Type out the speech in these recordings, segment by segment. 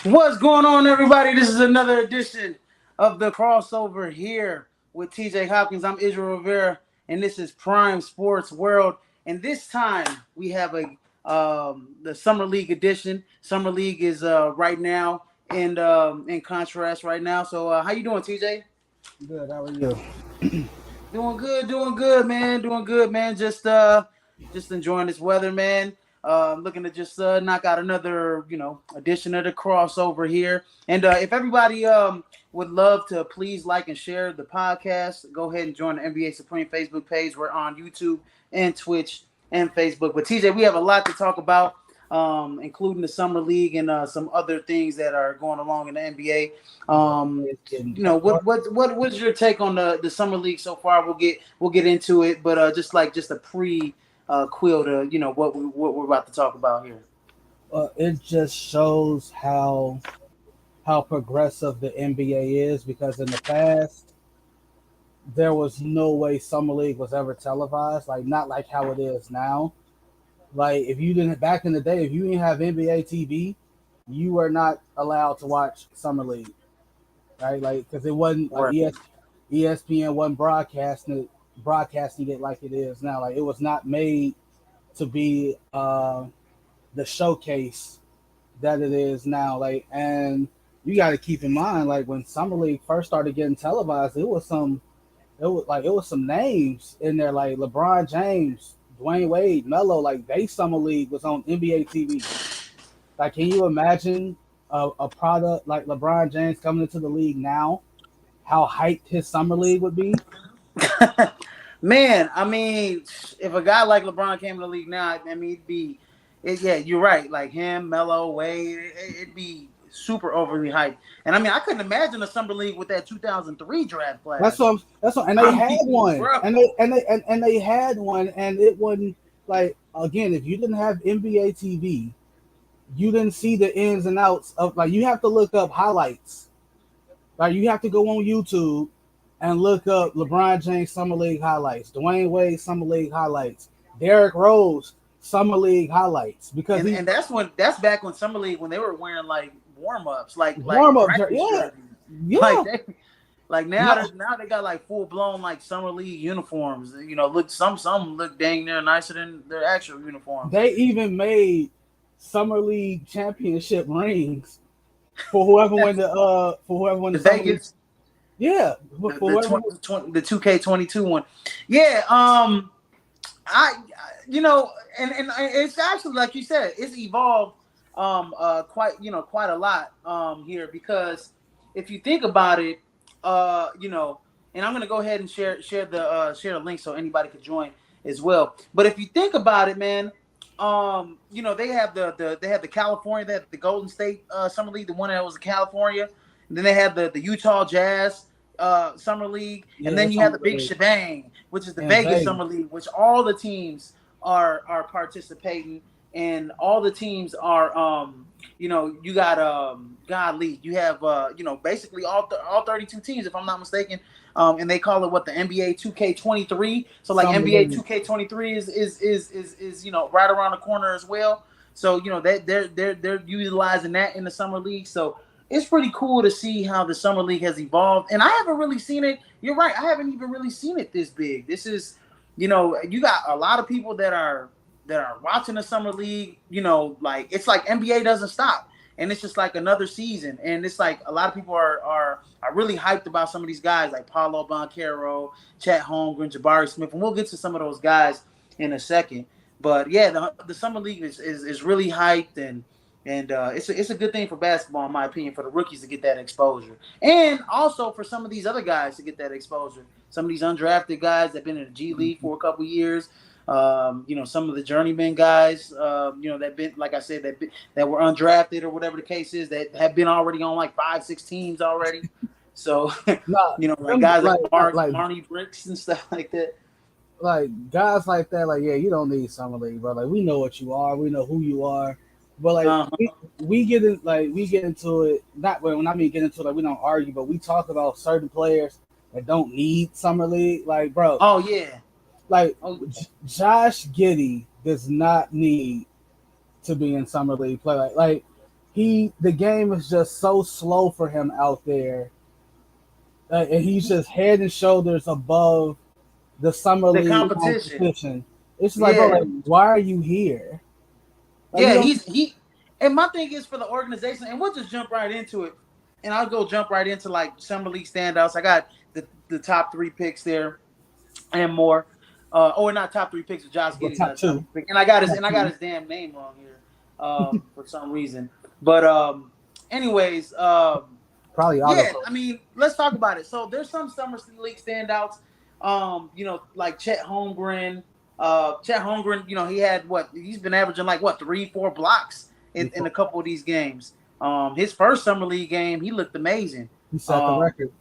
What's going on, everybody? This is another edition of the crossover here with TJ Hopkins. I'm Israel Rivera, and this is Prime Sports World. And this time we have the Summer League edition. Summer League is right now in contrast right now. So how you doing, TJ? Good. How are you? Doing good, man. Doing good, man. Just enjoying this weather, man. Looking to just knock out another, edition of the crossover here. And if everybody would love to please like and share the podcast, go ahead and join the NBA Supreme Facebook page. We're on YouTube and Twitch and Facebook. But TJ, we have a lot to talk about, including the summer league and some other things that are going along in the NBA. What's your take on the summer league so far? We'll get into it, but just a pre quill to what we're about to talk about here. It just shows how progressive the NBA is, because in the past there was no way summer league was ever televised, like not like how it is now. Like if you didn't back in the day, if you didn't have NBA TV, you were not allowed to watch summer league, right? Like because it wasn't like ESPN wasn't broadcasting it like it is now. Like it was not made to be the showcase that it is now. Like, and you got to keep in mind, like when summer league first started getting televised, it was some names in there like LeBron James, Dwayne Wade, Melo. Like they summer league was on NBA TV. Like, can you imagine a product like LeBron James coming into the league now? How hyped his summer league would be. Man, I mean, if a guy like LeBron came in the league now, I mean, you're right. Like him, Melo, Wade, it'd be super overly hyped. And I mean, I couldn't imagine a summer league with that 2003 draft class. That's what, and they had one, and they had one, and it wasn't like, again, if you didn't have NBA TV, you didn't see the ins and outs of, like, you have to look up highlights. Like you have to go on YouTube and look up LeBron James Summer League highlights, Dwayne Wade Summer League highlights, Derrick Rose Summer League highlights, because that's back when Summer League, when they were wearing like warm-ups, like yeah. Like now they got like full-blown like Summer League uniforms. Look, some look dang near nicer than their actual uniforms. They even made Summer League championship rings for whoever won the Vegas. Yeah, the 2K22 one. Yeah, and it's actually, like you said, it's evolved quite a lot here, because if you think about it, and I'm gonna go ahead and share the link so anybody could join as well. But if you think about it, man, they have the California, they have the Golden State Summer League, the one that was in California, and then they have the Utah Jazz Summer League, and then you have the big shebang, which is the Vegas Summer League, which all the teams are participating, and all the teams are you got godly, you have basically all 32 teams, if I'm not mistaken, and they call it the NBA 2K23. So like NBA 2K23 is right around the corner as well. So they're utilizing that in the summer league. So it's pretty cool to see how the summer league has evolved, and I haven't really seen it. You're right, I haven't even really seen it this big. This is, you got a lot of people that are watching the summer league. Like it's like NBA doesn't stop, and it's just like another season. And it's like a lot of people are really hyped about some of these guys like Paolo Banchero, Chet Holmgren, Jabari Smith, and we'll get to some of those guys in a second. But yeah, the summer league is really hyped, and it's a good thing for basketball, in my opinion, for the rookies to get that exposure, and also for some of these other guys to get that exposure. Some of these undrafted guys that've been in the G League for a couple years, some of the journeyman guys, that been, like I said, that were undrafted or whatever the case is, that have been already on like 5-6 teams already. So like guys like Marnie Bricks and stuff like that. Like guys like that, like, yeah, you don't need summer league, bro. Like we know what you are, we know who you are. But like we get into it. Not when I mean get into it, like we don't argue, but we talk about certain players that don't need summer league. Like, bro. Oh yeah. Like Josh Giddey does not need to be in summer league play. Like the game is just so slow for him out there, and he's just head and shoulders above the summer The league competition. competition. It's just like, bro, Yeah. like, why are you here? Like, you Yeah, don't. he and my thing is for the organization, and we'll just jump right into it. And I'll go jump right into like summer league standouts. I got the top three picks there and more. Not top three picks. Josh But Giddey's top not a top two, three pick, and I got top two. his damn name wrong here, for some reason. But anyways, Probably yeah, auto. I mean, let's talk about it. So there's some summer league standouts. Like Chet Holmgren. Chet Holmgren, he had he's been averaging like 3, 4 blocks in a couple of these games. His first summer league game, he looked amazing. He set the Um, record.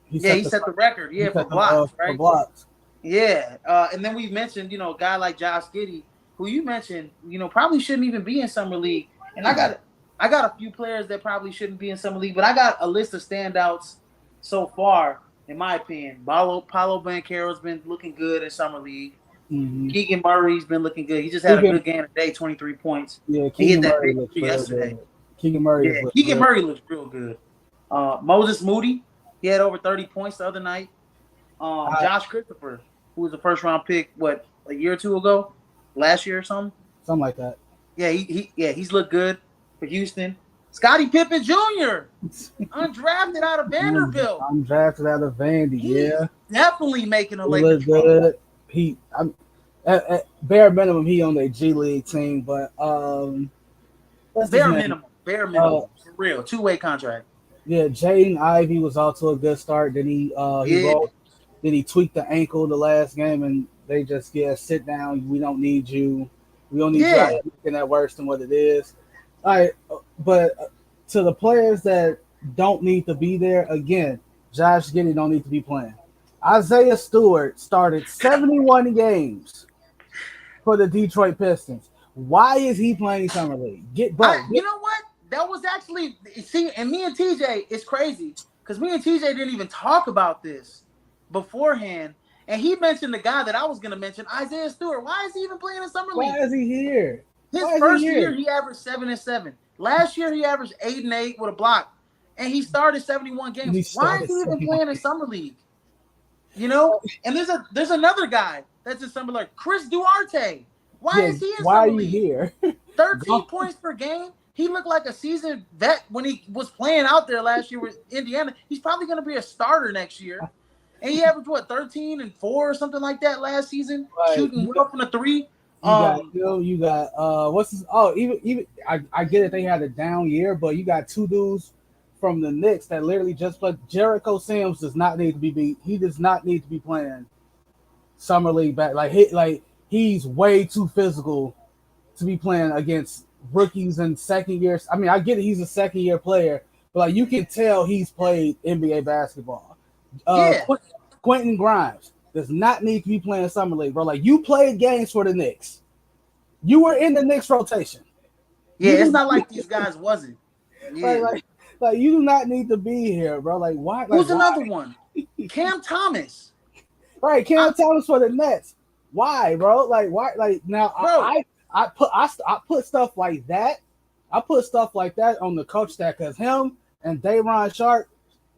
He yeah, set he the set the record. he Yeah, for set blocks, the right? blocks. Yeah, and then we mentioned, a guy like Josh Giddey, who you mentioned, probably shouldn't even be in summer league. And I got a few players that probably shouldn't be in summer league, but I got a list of standouts so far, in my opinion. Paulo Banchero's been looking good in summer league. Mm-hmm. Keegan Murray's been looking good. He just had a Keegan, good game today, 23 points. yeah, And he hit Keegan that Murray big looks three real yesterday. good. Keegan Murray Yeah, is looking Keegan real Murray good. looks real good. Moses Moody, he had over 30 points the other night. I, Josh Christopher, who was a first round pick, a year or two ago, last year or something. Something like that. Yeah, he's looked good for Houston. Scottie Pippen Jr., undrafted out of Vanderbilt. I'm drafted out of Vandy. He's Yeah, definitely making a he Lakers looked run. good. I'm at bare minimum he on the G League team, but what's his name? Bare Uh, minimum, for real, 2-way contract. yeah, Jaden Ivey was off to a good start. Then he Yeah, rolled. Then he tweaked the ankle the last game, and they just sit down. We don't need you. We don't need you out yeah, there making that worse than what it is. All right, but to the players that don't need to be there again, Josh Giddey don't need to be playing. Isaiah Stewart started 71 games for the Detroit Pistons. Why is he playing summer league? you know what? That was actually and me and TJ, it's crazy because me and TJ didn't even talk about this beforehand, and he mentioned the guy that I was going to mention, Isaiah Stewart. Why is he even playing in summer Why league? is he here? His Why is he first year, here? he averaged 7-7. Last year, he averaged 8-8 with a block, and he started 71 games. He Why is started he even 71. playing in summer league? And there's another guy that's in summer league, Chris Duarte. Why Yeah, is he in why are summer you league? here? 13 points per game. He looked like a seasoned vet when he was playing out there last year with Indiana. He's probably going to be a starter next year. And he averaged 13 and 4 or something like that last season, Like, shooting well from the three. you got you got what's his even I get it, they had a down year, but you got two dudes from the Knicks that literally just played. Jericho Sims does not need to be beat. He does not need to be playing summer league back. He's way too physical to be playing against rookies and second years. I mean, I get it, he's a second year player, but like you can tell he's played NBA basketball. Yeah. Quentin Grimes does not need to be playing summer league, bro. Like you played games for the Knicks. You were in the Knicks rotation. Yeah, it's not like these guys wasn't. Yeah. Like you do not need to be here, bro. Like why? Who's Why? another one? Cam Thomas. Right, Cam Thomas for the Nets. Why, bro? Like why? Like now, Bro. I put stuff like that. I put stuff like that on the coach staff because him and Day'Ron Sharp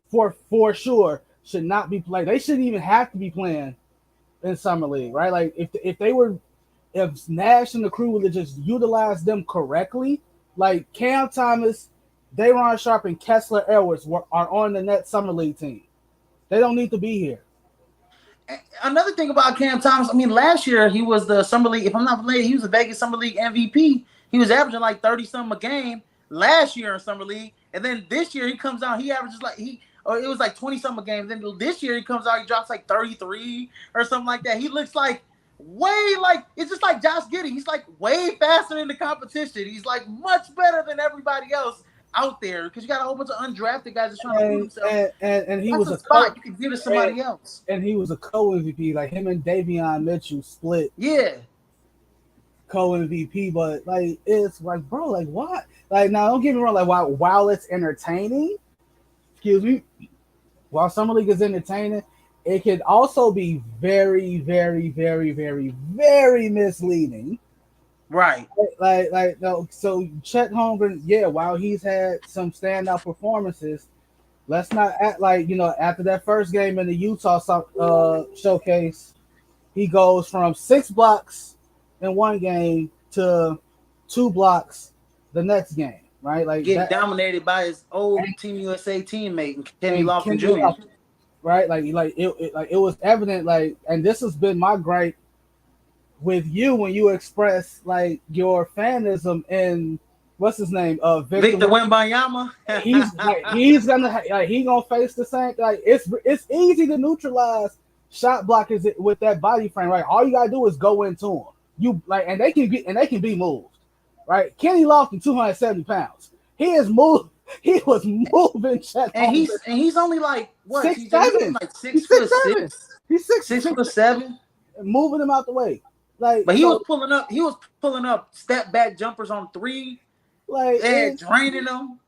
for sure should not be playing. They shouldn't even have to be playing in summer league, right? Like if Nash and the crew would have just utilized them correctly, like Cam Thomas, Day'Ron Sharp, and Kessler Edwards are on the Nets summer league team. They don't need to be here. Another thing about Cam Thomas, I mean, last year he was the summer league. If I'm not mistaken, he was the Vegas summer league MVP. He was averaging like 30-something a game last year in summer league, and then this year he comes out, he averages it was like 20-something a game. Then this year he comes out, he drops like 33 or something like that. He looks like it's just like Josh Giddey. He's like way faster in the competition. He's like much better than everybody else out there because you got a whole bunch of undrafted guys that's trying to prove themselves. And he that's was a spot you can give to somebody else. And he was a co-MVP. Like him and Davion Mitchell split. Yeah. Co-MVP, but like it's like, bro, like what? Like now, don't get me wrong. Like while it's entertaining, excuse me, while summer league is entertaining, it could also be very, very, very, very, very misleading Right. No, so Chet Holmgren, yeah, while he's had some standout performances, let's not act like, after that first game in the Utah showcase, he goes from 6 blocks in one game to 2 blocks the next game, right? Like Getting that, dominated by his old and, Team USA teammate, Kenny and Lofton Kenny Jr. Love, right? Like it was evident, like, and this has been my gripe with you when you express like your fanism in what's his name, Victor. Victor Wembanyama. He's gonna like he gonna face the same, like it's easy to neutralize shot blockers with that body frame, right? All you gotta do is go into them. You like, and they can be moved, right? Kenny Lofton, 270 pounds. He is moved. He was moving Chet and Holmgren. he's only like what? Six TJ, he's only seven. like six He's foot 6'7". six, He's six six six, foot seven. moving him out the way. Like But he was so, pulling up. He was pulling up step back jumpers on three like and it. draining them.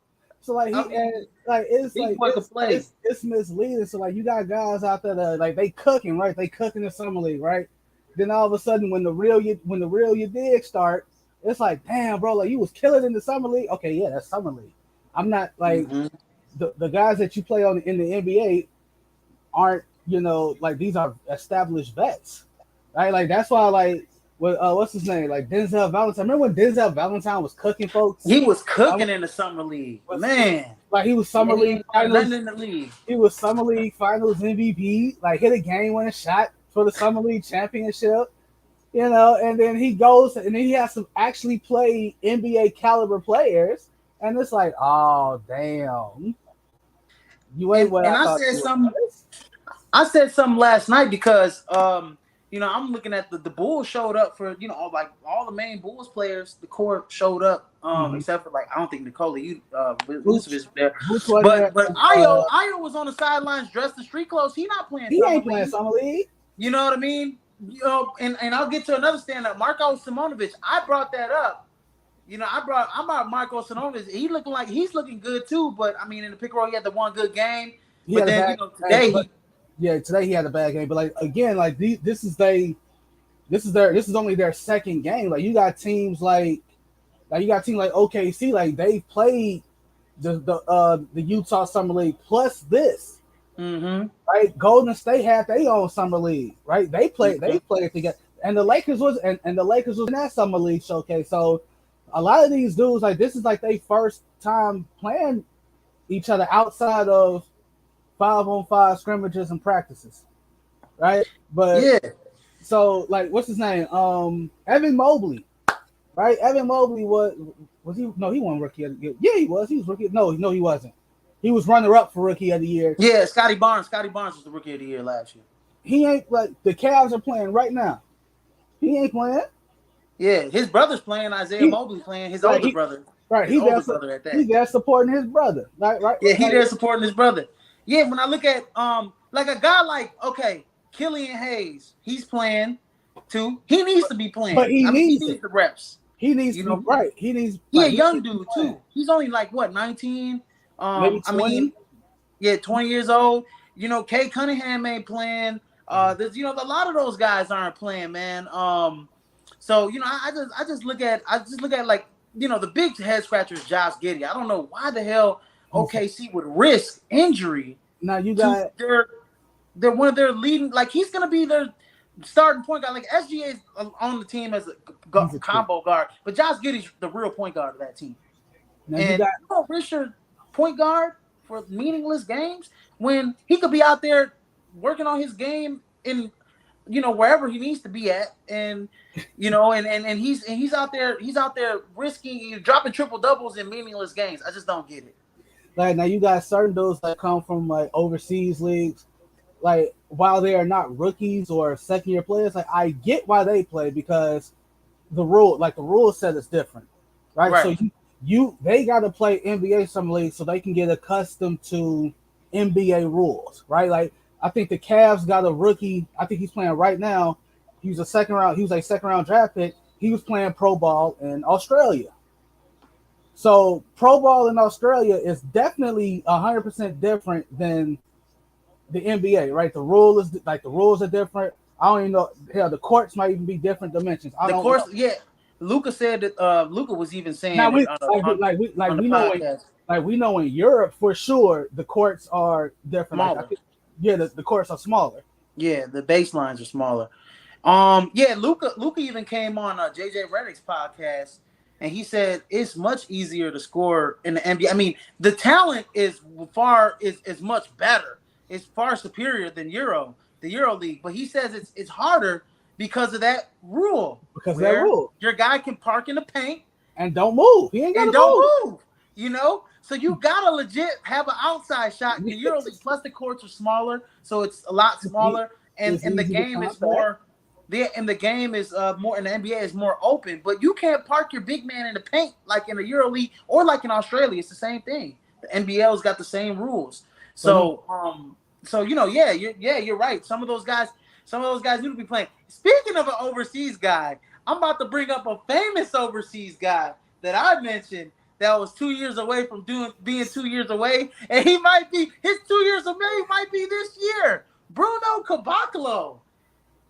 So like I he mean, and like it's he like was the play. it's misleading. So like you got guys out there that like they cooking, right? They cooking the summer league, right? Then all of a sudden when the real you dig start, it's like, damn, bro, like you was killing in the summer league. Okay, yeah, that's summer league. I'm not like Mm-hmm. the guys that you play on in the NBA aren't, like these are established vets, right? Like that's why like what's his name? Like Denzel Valentine. Remember when Denzel Valentine was cooking folks? He was I cooking in the summer league, was man. like he was And summer he league ain't got finals. nothing in the league. He was summer league finals MVP. Like hit a game winning shot for the summer league championship. And then he goes and then he has to actually play NBA caliber players, and it's like, oh damn, you ain't what And I I thought said you something. was. I said something last night because I'm looking at the Bulls showed up for like all the main Bulls players. The core showed up, Mm-hmm. except for like I don't think Nikola Boots, Vucevic is there, Boots wasn't but there. but Ayo was on the sidelines dressed in street clothes. He not playing He summer ain't playing league. summer league. You know what I mean? And I'll get to another stand up. Marko Simonovic. I brought that up. I brought Marko Simonovic. He's looking good too. But I mean, in the pick and roll, he had the one good game. He But had a then bad game, today but yeah, today he had a bad game. But like again, like this is only their second game. Like you got teams like OKC, like they played the Utah Summer League plus this. Mm-hmm. Right? Golden State had their own summer league, right? They played together. And the Lakers was in that summer league showcase. So a lot of these dudes, like this is like their first time playing each other outside of 5-on-5 scrimmages and practices. Right? But Yeah. so like what's his name? Evan Mobley. Right? Evan Mobley was he? No, he won rookie of the year. Yeah, he was. He was rookie. No, he wasn't. He was runner up for rookie of the year. Yeah, Scotty Barnes. Scotty Barnes was the rookie of the year last year. He ain't like the Cavs are playing right now. He ain't playing. Yeah, his brother's playing. Isaiah Mobley playing. His older brother. Right. His older brother at that. He's there supporting his brother. Right. Yeah, he there supporting his brother. Yeah, when I look at like a guy like Killian Hayes, he's playing too. He needs to be playing. But he needs the reps. He needs to be right. He needs. He a young dude too. He's only like what 19. Maybe 20? 20 years old. Kay Cunningham ain't playing. There's a lot of those guys aren't playing, man. So I just look at like the big head scratcher is Josh Giddey. I don't know why the hell OKC would risk injury. Now you got they're one of their leading, like he's gonna be their starting point guard. Like SGA is on the team as a combo guard, but Josh Giddey's the real point guard of that team. Now and you don't risk your point guard for meaningless games when he could be out there working on his game in wherever he needs to be at, and and he's out there risking dropping triple doubles in meaningless games. I just don't get it. Like now you got certain dudes that come from like overseas leagues, like while they are not rookies or second year players, like I get why they play because the rule set is different, right? So they got to play NBA summer league so they can get accustomed to NBA rules, right? Like I think the Cavs got a rookie. I think he's playing right now. He was a second round draft pick. He was playing pro ball in Australia. So pro ball in Australia is definitely 100% different than the NBA, right? The rules are different. I don't even know. Hell, the courts might even be different dimensions. Yeah. Luca said that Luca was even Now saying it we like we like we like on the we know in podcast. like we know in Europe for sure the courts are different. Like I Smaller. think, yeah, the courts are smaller. Yeah, the baselines are smaller. Yeah, Luca even came on JJ Redick's podcast, and he said it's much easier to score in the NBA. I mean, the talent is much better. It's far superior than the Euro League. But he says it's harder because of that rule Because of that where rule. your guy can park in the paint And don't move. He ain't and gotta don't move. move. You know, so you gotta legit have an outside shot in the Euro League. Plus, the courts are smaller, so it's a lot smaller, It's and the easy to game is contact. more. And the game is more, and the NBA is more open. But you can't park your big man in the paint like in the Euro League or like in Australia. It's the same thing. The NBL's got the same rules. But no, So you're right. Some of those guys need to be playing. Speaking of an overseas guy, I'm about to bring up a famous overseas guy that I mentioned that was 2 years away from being 2 years away, and he might be his 2 years away might be this year. Bruno Caboclo.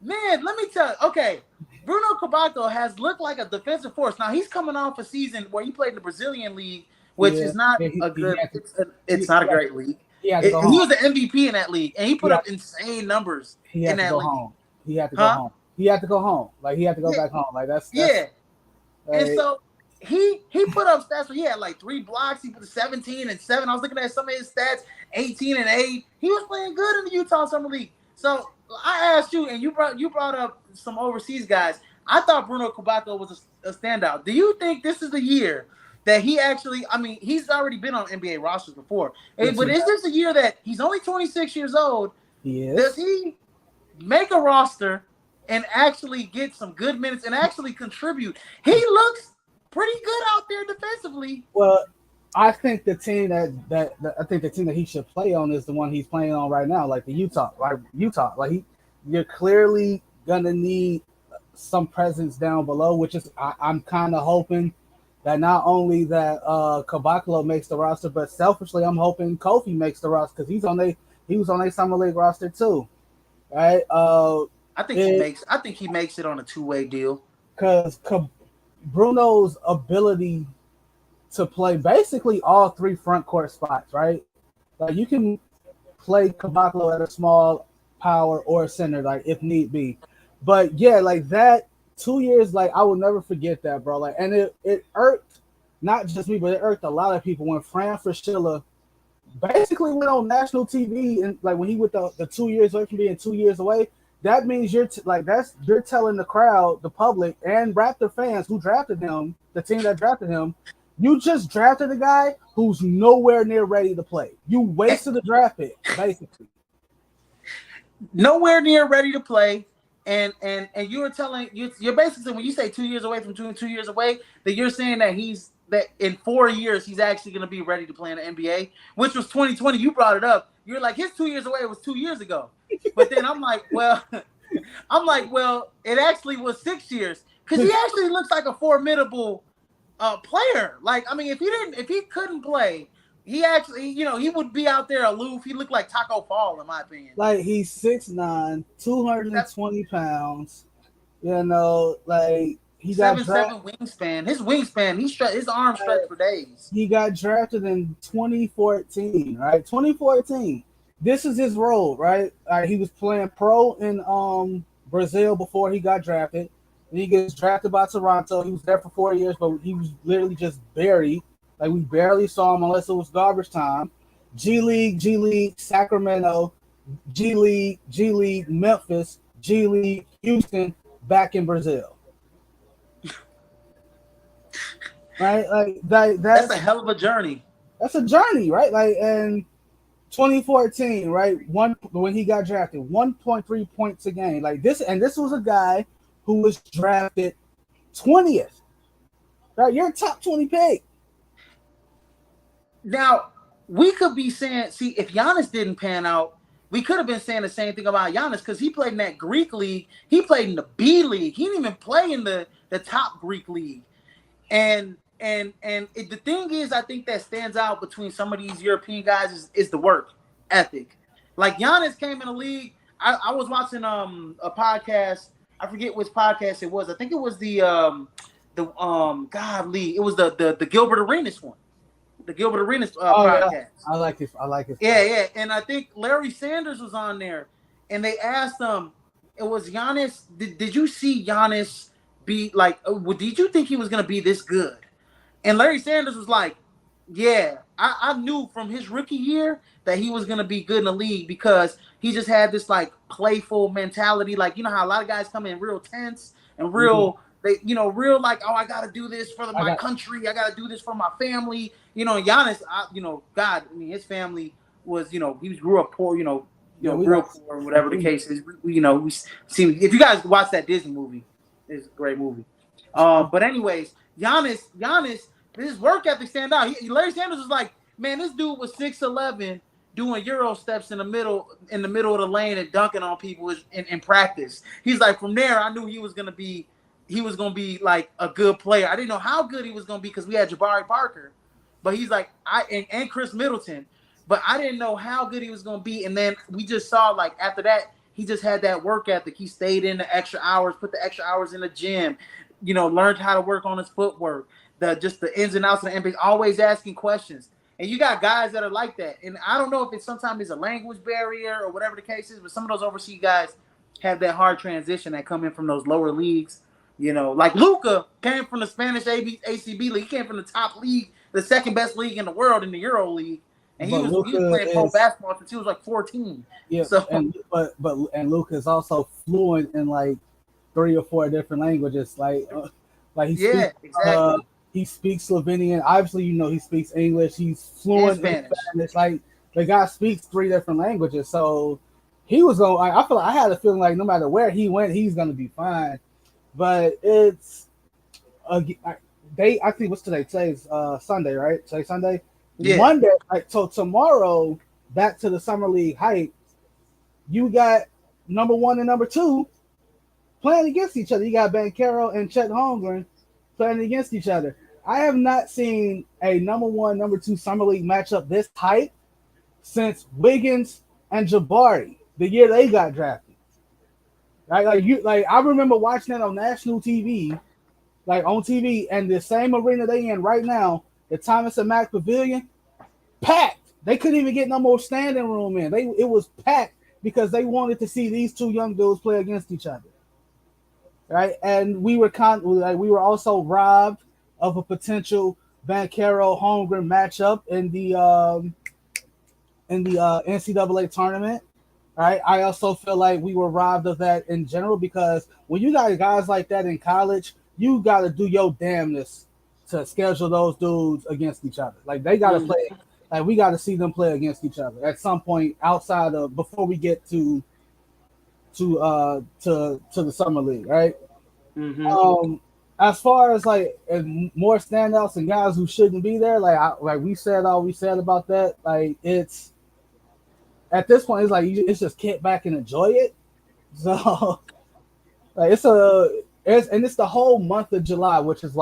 Man, let me tell you. Okay, Bruno Caboclo has looked like a defensive force. Now he's coming off a season where he played in the Brazilian league, which yeah, is not yeah, a he good. had to It's not a great league. he had to go He home. was the MVP in that league, and he He put had, up insane numbers he in had to that go league. home. He had to go Huh? home. He had to go home. Like he had to go Yeah, back home. Like that's yeah. And like so he put up stats where he had like 3 blocks. He put 17 and 7. I was looking at some of his stats, 18 and 8. He was playing good in the Utah Summer League. So I asked you, and you brought up some overseas guys. I thought Bruno Caboclo was a standout. Do you think this is the year that he actually? I mean, he's already been on NBA rosters before, yes but he is this a year that he's only 26 years old? he Does is. he make a roster and actually get some good minutes and actually contribute? He looks pretty good out there defensively. Well, I think the team that I think the team that he should play on is the one he's playing on right now, like the Utah, like Utah. Like you're clearly gonna need some presence down below, which is I'm kind of hoping that not only that Kabaklo makes the roster, but selfishly I'm hoping Kofi makes the roster because he was on a summer league roster too, right? I think he makes it on a two-way deal. Because Bruno's ability to play basically all three front court spots, right? Like you can play Kabaklo at a small power or center, like if need be. But yeah, like that 2 years, like I will never forget that, bro. Like, and it irked not just me, but it irked a lot of people when Fran Fraschilla basically went on national TV and like when he went the 2 years away from being 2 years away. That means you're telling the crowd, the public, and Raptor fans who drafted him, the team that drafted him, you just drafted a guy who's nowhere near ready to play. You wasted the draft pick, basically. Nowhere near ready to play. And you were telling you're basically when you say 2 years away from 2 years away, that you're saying that in 4 years he's actually going to be ready to play in the NBA, which was 2020. You brought it up. You're like his 2 years away was 2 years ago, but then well, it actually was 6 years because he actually looks like a formidable player. Like I mean, if he couldn't play, he actually he would be out there aloof. He looked like Taco Fall in my opinion. Like he's 6'9", That's 220 pounds. You know, like he got 7'7" wingspan. His wingspan, his arm stretched for days. he got drafted in 2014, right? 2014. This is his role, right? He was playing pro in Brazil before he got drafted. And he gets drafted by Toronto. He was there for 4 years, but he was literally just buried. Like we barely saw him unless it was garbage time. G League, Sacramento, G League, Memphis, G League, Houston, back in Brazil. Right? Like That's a hell of a journey. that's a journey, right? Like and 2014, right? When he got drafted, 1.3 points a game. Like this was a guy who was drafted 20th. Right? You're a top 20 pick. Now, we could be saying, see, if Giannis didn't pan out, we could have been saying the same thing about Giannis because he played in that Greek league. He played in the B League. He didn't even play in the top Greek league. The thing is, I think that stands out between some of these European guys is the work ethic. Like Giannis came in the league. I was watching a podcast. I forget which podcast it was. I think it was the the godly. It was the Gilbert Arenas one, the Gilbert Arenas Oh yeah, podcast. I like it. I like his Yeah, stuff. yeah, and I think Larry Sanders was on there, and they asked him, it was Giannis. Did you see Giannis be like? Did you think he was gonna be this good? And Larry Sanders was like, yeah, I knew from his rookie year that he was gonna be good in the league because he just had this like playful mentality. Like, you know how a lot of guys come in real tense and Mhm. real real like, oh, I gotta do this for I my got country, I gotta do this for my family. Giannis, God, I mean, his family was, he was grew up poor, yeah. We real got poor, whatever the case is. We see, if you guys watch that Disney movie, it's a great movie. But anyways, Giannis, his work ethic stand out. Larry Sanders was like, man, this dude was 6'11", doing Euro steps in the middle of the lane and dunking on people in practice. He's like, from there, I knew he was gonna be like a good player. I didn't know how good he was gonna be because we had Jabari Parker, but he's like and Chris Middleton, but I didn't know how good he was gonna be. And then we just saw like after that, he just had that work ethic. He stayed in the extra hours, put the extra hours in the gym, learned how to work on his footwork, the ins and outs of the NBA, always asking questions. And you got guys that are like that. And I don't know if it's sometimes a language barrier or whatever the case is, but some of those overseas guys have that hard transition that come in from those lower leagues. Like Luca came from the Spanish ACB league. He came from the top league, the second best league in the world in the Euro League. And he but was Luca playing pro is basketball since he was like 14. yeah, So and Luca is also fluent in like 3 or 4 different languages. Like yeah, uh exactly. he speaks Slovenian. Obviously, he speaks English. He's And fluent in Spanish. Spanish. Like the guy speaks 3 different languages. So he was going. I feel like I had a feeling like no matter where he went, he's gonna be fine. But it's they. I think what's today? Today's Sunday, right? Today's Sunday. Yeah. Monday. Like so tomorrow, back to the summer league hype. You got number one and number two playing against each other. You got Bankero and Chet Holmgren playing against each other. I have not seen a number one, number two summer league matchup this hype since Wiggins and Jabari the year they got drafted. Right? Like I remember watching that on national TV, like on TV, and the same arena they in right now, the Thomas and Mack Pavilion, packed. They couldn't even get no more standing room in. It was packed because they wanted to see these two young dudes play against each other. Right? And we were also robbed of a potential Bankero Holmgren matchup in the NCAA tournament. Right? I also feel like we were robbed of that in general because when you got guys like that in college, you got to do your damnness to schedule those dudes against each other. Like they got to Mhm. play. Like we got to see them play against each other at some point outside of before we get to the summer league, right? Mhm. Um, as far as like more standouts and guys who shouldn't be there, like we said all we said about that. Like it's at this point, it's like it's just kick back and enjoy it. So like it's the whole month of July, which is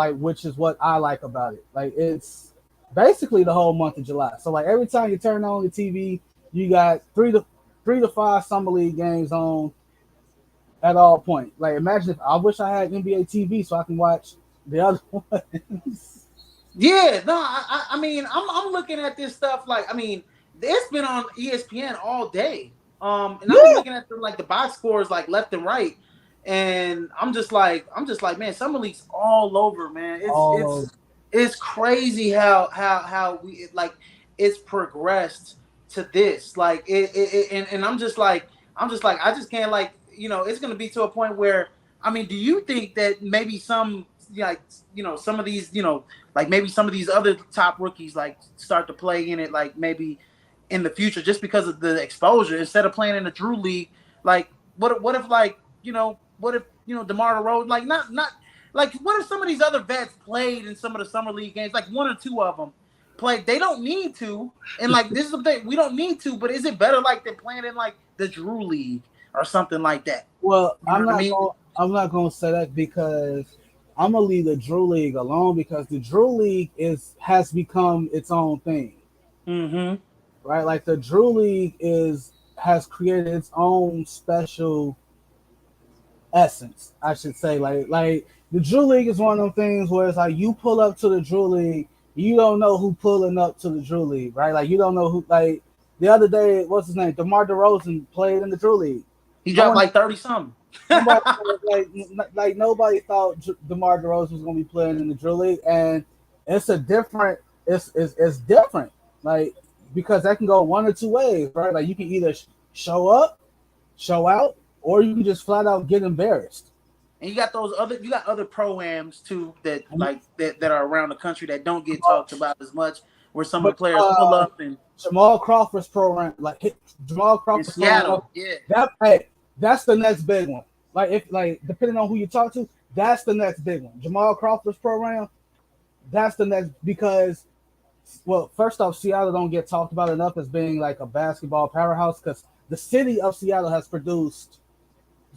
what I like about it. Like it's basically the whole month of July. So like every time you turn on the TV, you got three to five summer league games on at all point. Like imagine if I wish I had NBA TV so I can watch the other ones. Yeah, no, I mean, I'm looking at this stuff like, I mean, it's been on ESPN all day. And I've been Yeah, looking at the box scores like left and right, and I'm just like, man, summer league's all over, man. all over. It's crazy how like it's progressed to this, like and I'm just like, I just can't like, it's gonna be to a point where, I mean, do you think that maybe some like some of these like maybe some of these other top rookies like start to play in it like maybe in the future just because of the exposure instead of playing in the Drew League? Like what if like what if DeMar DeRozan, like not like what if some of these other vets played in some of the summer league games, like one or two of them played? They don't need to, and like this is the thing, we don't need to, but is it better like than playing in like the Drew League or something like that? Well, You know what I mean? I'm not gonna say that because I'm gonna leave the Drew League alone because the Drew League has become its own thing, Mm-hmm. right? Like the Drew League has created its own special essence, I should say. Like the Drew League is one of them things where it's like you pull up to the Drew League, you don't know who pulling up to the Drew League, right? Like you don't know who. Like the other day, what's his name? DeMar DeRozan played in the Drew League. He No dropped one, like 30 something. nobody like nobody thought DeMar DeRozan was going to be playing in the Drew League, and it's a different. It's different, like because that can go one or two ways, right? Like you can either show up, show out, or you can just flat out get embarrassed. And you got other pro-ams too that And like that are around the country that don't get talked about as much, where some of the But players pull up and Jamal Crawford's program, Jamal in Crawford's program, Seattle, yeah. that hey, that's the next big one. Like if like depending on who you talk to, that's the next big one. Jamal Crawford's program, that's the next because well, first off, Seattle don't get talked about enough as being like a basketball powerhouse because the city of Seattle has produced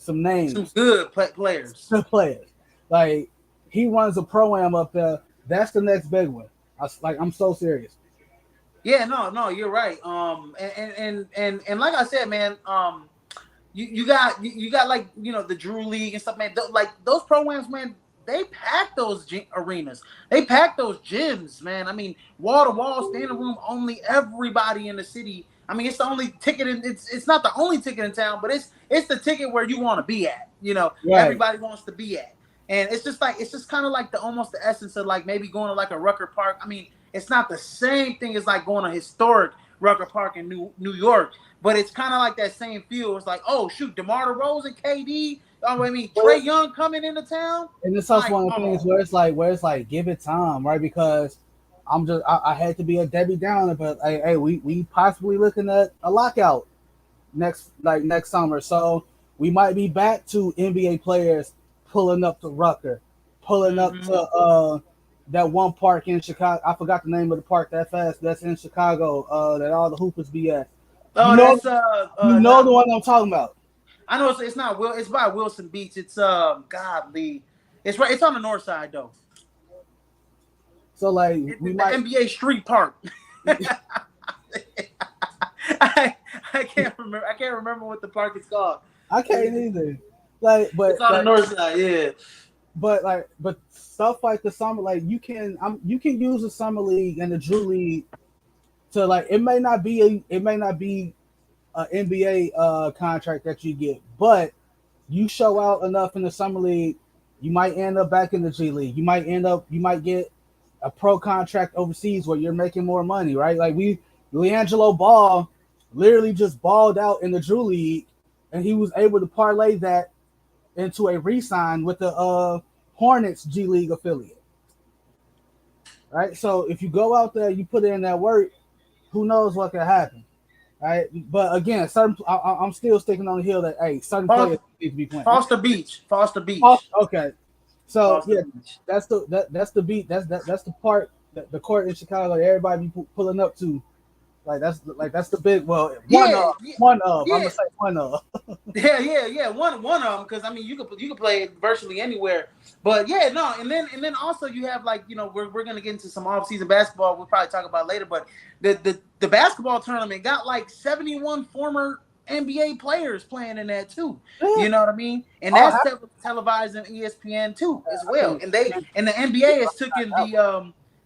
some Some names, good players. some players. Like he runs a program up there. That's the next big one. I'm so serious. Yeah, no, you're right. And like I said, man, you got like the Drew League and stuff, man. Like those programs, man, they pack those arenas, they pack those gyms, man. I mean, wall to wall, standing room only. Everybody in the city. I mean, it's the only ticket in. It's not the only ticket in town, but it's the ticket where you want to be at. Right. Everybody wants to be at, and it's just kind of like the almost the essence of like maybe going to like a Rucker Park. I mean, it's not the same thing as like going to historic Rucker Park in New York, but it's kind of like that same feel. It's like, oh shoot, DeMar DeRozan, KD. Oh, I mean, Trey Young coming into town. And it's also Like, one of the things where it's like give it time, right? Because I had to be a Debbie Downer, but hey, we possibly looking at a lockout next summer. So we might be back to NBA players pulling up to Rucker, pulling up to that one park in Chicago. I forgot the name of the park that's in Chicago, that all the hoopers be at. Oh, that's the one I'm talking about. I know it's not Will. It's by Wilson Beach. It's godly. It's right. It's on the north side though. So like we might NBA Street Park. I can't remember. I can't remember what the park is called. I can't either. Like, but it's on the north side, yeah. But stuff like the summer, like you can use the summer league and the Drew League to like it may not be an NBA contract that you get, but you show out enough in the summer league, you might end up back in the G League. You might get a pro contract overseas where you're making more money, right? Like LiAngelo Ball literally just balled out in the Drew League, and he was able to parlay that into a re-sign with the Hornets G League affiliate. Right? So if you go out there, you put in that work, who knows what can happen. Right? But again, I'm still sticking on the hill that certain players need to be playing. Foster Beach. Okay. So Foster Beach. That's the beat. That's the part the court in Chicago that everybody be pulling up to. Like that's the big I'm gonna say one of. Yeah. One of them because I mean you could play it virtually anywhere. But yeah, no, and then also you have like we're gonna get into some off-season basketball. We'll probably talk about later. But the basketball tournament got like 71 former NBA players playing in that too. You know what I mean? And that's televised on ESPN too as well. And the NBA has taken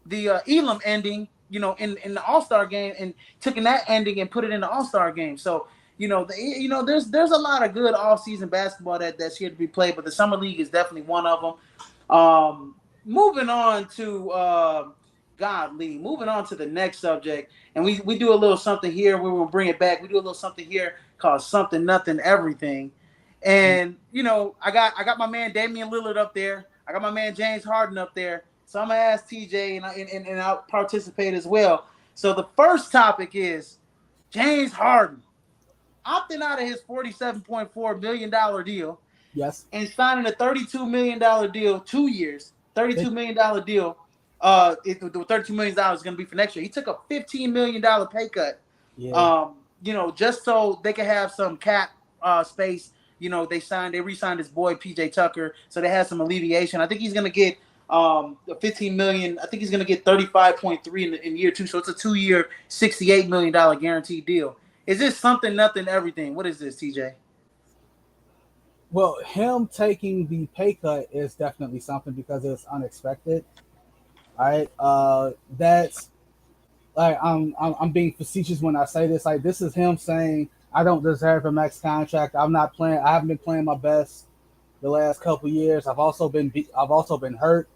the Elam ending. In the All-Star game and taking that ending and put it in the All-Star game. So, there's a lot of good off-season basketball that's here to be played, but the Summer League is definitely one of them. Moving on to moving on to the next subject, and we do a little something here where we'll bring it back. We do a little something here called Something Nothing Everything. And, I got my man Damian Lillard up there. I got my man James Harden up there. So I'm gonna ask TJ and I'll participate as well. So the first topic is James Harden opting out of his $47.4 million deal. Yes. And signing a $32 million deal, 2 years, $32 million deal. The $32 million is gonna be for next year. He took a $15 million pay cut. Yeah. Just so they can have some cap space. They re-signed his boy PJ Tucker, so they had some alleviation. I think he's gonna get the $15 million. I think he's going to get 35.3 in year 2. So it's a 2-year, $68 million guaranteed deal. Is this something, nothing, everything? What is this, TJ? Well, him taking the pay cut is definitely something because it's unexpected. Right? That's like I'm being facetious when I say this. Like this is him saying I don't deserve a max contract. I'm not playing. I haven't been playing my best the last couple years. I've also been hurt.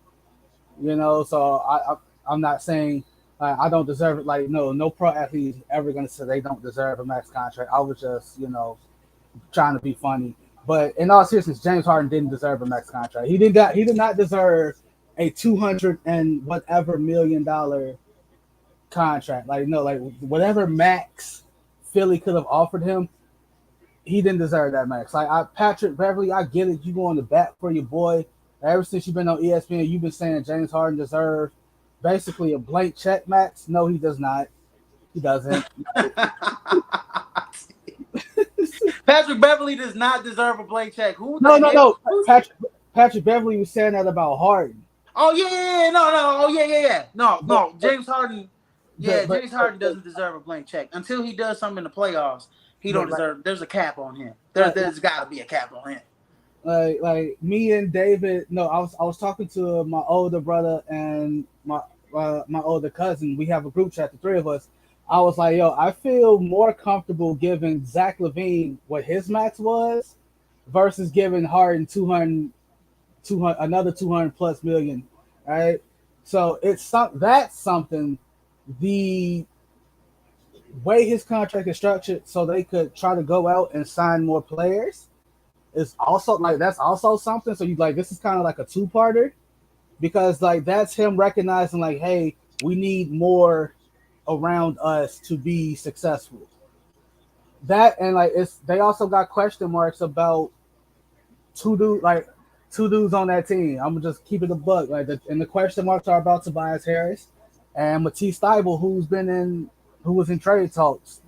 So I'm not saying I don't deserve it. Like no pro athlete is ever gonna say they don't deserve a max contract. I was just trying to be funny. But in all seriousness, James Harden didn't deserve a max contract. He did not deserve a 200 and whatever $1 million contract. Like no, like whatever max Philly could have offered him, he didn't deserve that max. Like Patrick Beverly, I get it. You going to bat for your boy. Ever since you've been on ESPN, you've been saying James Harden deserves basically a blank check max. No, he does not. He doesn't. Patrick Beverly does not deserve a blank check. Who No, the no, hell? no. Patrick Beverly was saying that about Harden. Oh yeah, no, no, oh yeah. No, But, no, James Harden. Yeah, but, James Harden doesn't deserve a blank check until he does something in the playoffs. He don't like, deserve. There's a cap on him. like, There's got to be a cap on him. like me and David. No, I was talking to my older brother and my older cousin. We have a group chat, the three of us. I was like, yo, I feel more comfortable giving Zach Levine what his max was versus giving Harden 200 another 200 plus million, right? So that's something. The way his contract is structured, so they could try to go out and sign more players, is also like that's also something. So you like this is kind of like a two-parter because like that's him recognizing like, hey, we need more around us to be successful. That and like it's they also got question marks about two dudes on that team. I'm gonna just keep it a buck. And the question marks are about Tobias Harris and Matisse Thybulle, who was in trade talks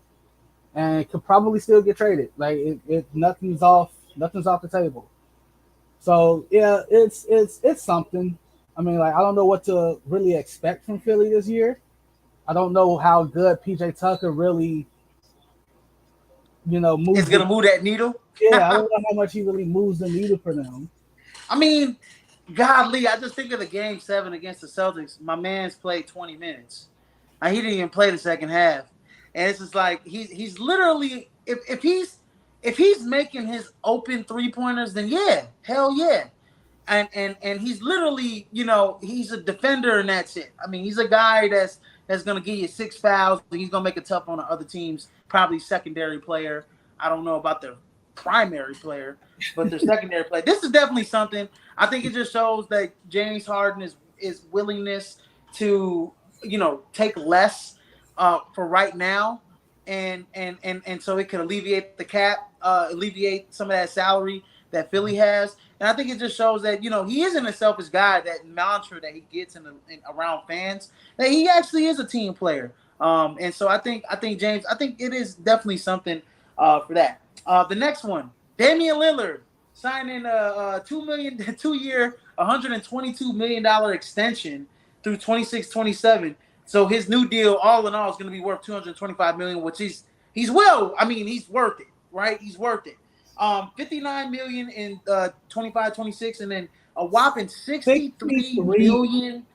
and could probably still get traded. Like nothing's off the table. So yeah, it's something. I mean, like I don't know what to really expect from Philly this year. I don't know how good PJ Tucker really, It's moves gonna the move that needle. yeah. I don't know how much he really moves the needle for them. I mean, godly, I just think of the game 7 against the Celtics. My man's played 20 minutes. He didn't even play the second half. And it's just like he's literally if he's making his open 3-pointers, then yeah, hell yeah. And he's literally, he's a defender and that's it. I mean, he's a guy that's gonna give you 6 fouls and he's gonna make it tough on the other team's probably secondary player. I don't know about their primary player, but their secondary player. This is definitely something. I think it just shows that James Harden is willingness to, take less for right now, and so it could alleviate the cap, alleviate some of that salary that Philly has. And I think it just shows that he isn't a selfish guy. That mantra that he gets in around fans, that he actually is a team player. And so I think James, I think it is definitely something for that. The next one, Damian Lillard signing a 2 year, $122 million extension through 26-27. So his new deal, all in all, is going to be worth $225 million, which he's well. I mean, he's worth it, right? He's worth it. 59 million in 25-26, and then a whopping 63 million